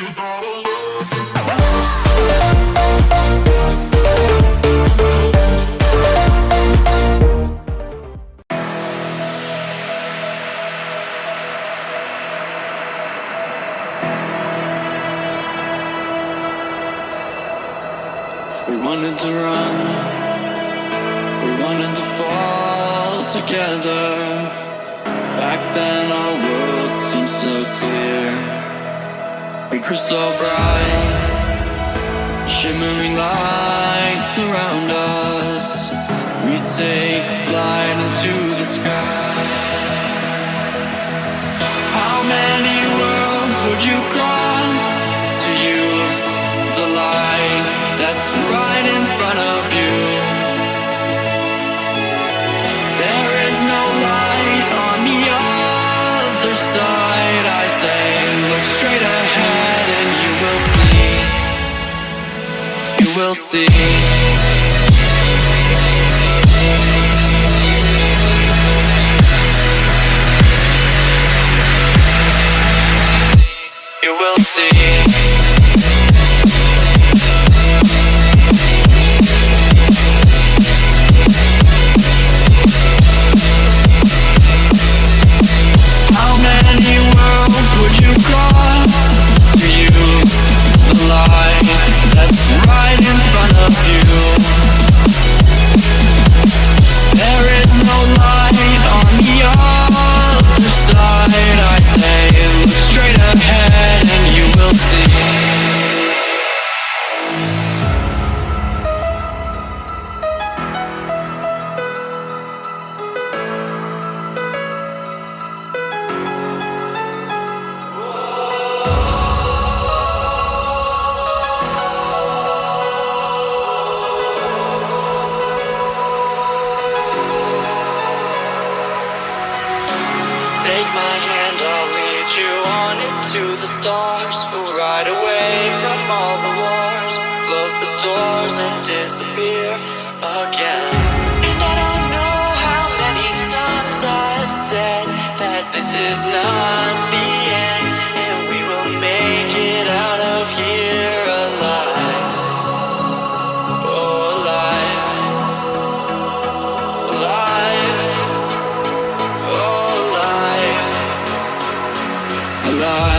We wanted to run, we wanted to fall together. Back then our world seemed so clear. We grew so bright, shimmering lights around us. We'd take flight into the sky. How many worlds would you cross to use the light that's right in front of you? There is no light on the other side. I say, look straight ahead and you will see. You will see. You will see. How many worlds would you cross to use the light that's right in front of you? There is no light on the other side. I say, look straight ahead and you will see. Take my hand, I'll lead you on into the stars. We'll ride away from all the wars, close the doors and disappear again. And I don't know how many times I've said that this is not the end, and we will make it out of here alive. Oh, alive. Alive. Oh, alive. Alive.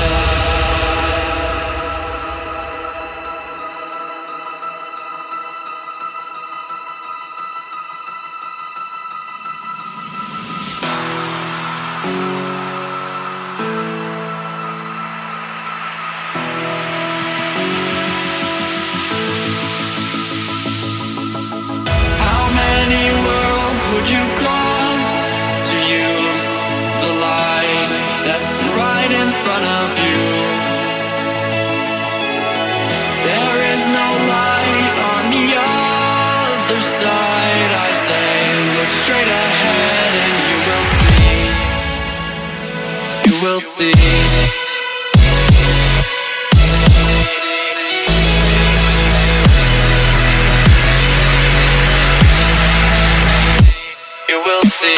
How many worlds would you cross to use the light that's right in front of you? There is no light on the other side. I say, look straight ahead and you will see. You will see. You will see.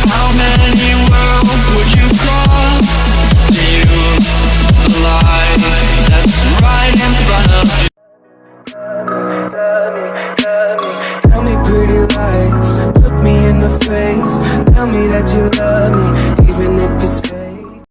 How many worlds would you cross to use the light that's right in front of you? Tell me pretty lies, look me in the face. Tell me that you love me, even if it's